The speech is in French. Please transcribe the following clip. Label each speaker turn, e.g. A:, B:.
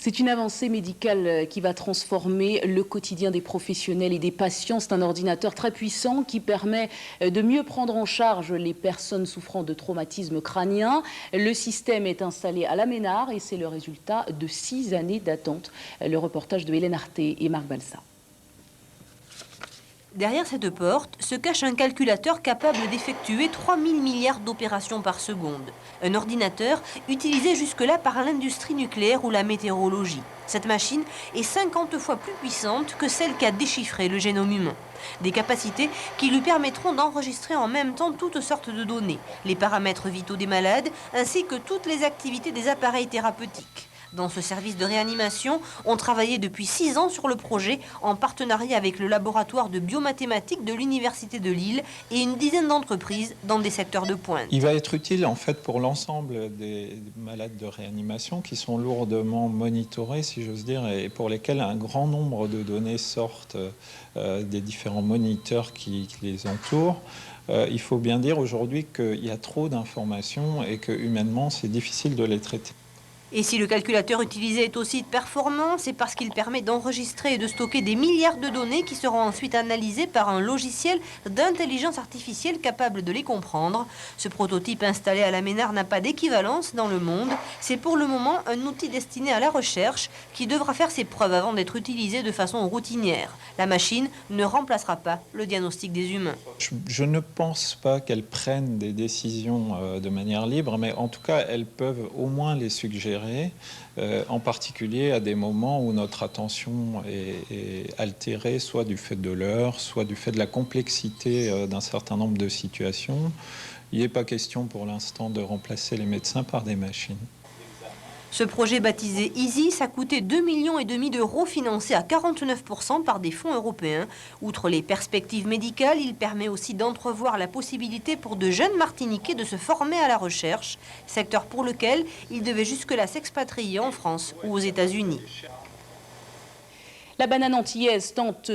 A: C'est une avancée médicale qui va transformer le quotidien des professionnels et des patients. C'est un ordinateur très puissant qui permet de mieux prendre en charge les personnes souffrant de traumatisme crânien. Le système est installé à la Ménard et c'est le résultat de 6 années d'attente. Le reportage de Hélène Arté et Marc Balsa.
B: Derrière cette porte se cache un calculateur capable d'effectuer 3000 milliards d'opérations par seconde. Un ordinateur utilisé jusque-là par l'industrie nucléaire ou la météorologie. Cette machine est 50 fois plus puissante que celle qui a déchiffré le génome humain. Des capacités qui lui permettront d'enregistrer en même temps toutes sortes de données, les paramètres vitaux des malades ainsi que toutes les activités des appareils thérapeutiques. Dans ce service de réanimation, on travaillait depuis 6 ans sur le projet en partenariat avec le laboratoire de biomathématiques de l'Université de Lille et une dizaine d'entreprises dans des secteurs de pointe.
C: Il va être utile en fait pour l'ensemble des malades de réanimation qui sont lourdement monitorés, si j'ose dire, et pour lesquels un grand nombre de données sortent des différents moniteurs qui les entourent. Il faut bien dire aujourd'hui qu'il y a trop d'informations et que humainement c'est difficile de les traiter.
B: Et si le calculateur utilisé est aussi performant, c'est parce qu'il permet d'enregistrer et de stocker des milliards de données qui seront ensuite analysées par un logiciel d'intelligence artificielle capable de les comprendre. Ce prototype installé à la Ménard n'a pas d'équivalence dans le monde. C'est pour le moment un outil destiné à la recherche qui devra faire ses preuves avant d'être utilisé de façon routinière. La machine ne remplacera pas le diagnostic des humains.
C: Je ne pense pas qu'elles prennent des décisions de manière libre, mais en tout cas, elles peuvent au moins les suggérer. En particulier à des moments où notre attention est altérée, soit du fait de l'heure, soit du fait de la complexité d'un certain nombre de situations. Il n'est pas question pour l'instant de remplacer les médecins par des machines.
B: Ce projet baptisé EASY a coûté 2,5 millions d'euros financé à 49% par des fonds européens. Outre les perspectives médicales, il permet aussi d'entrevoir la possibilité pour de jeunes Martiniquais de se former à la recherche, secteur pour lequel ils devaient jusque-là s'expatrier en France ou aux États-Unis.
A: La banane antillaise tente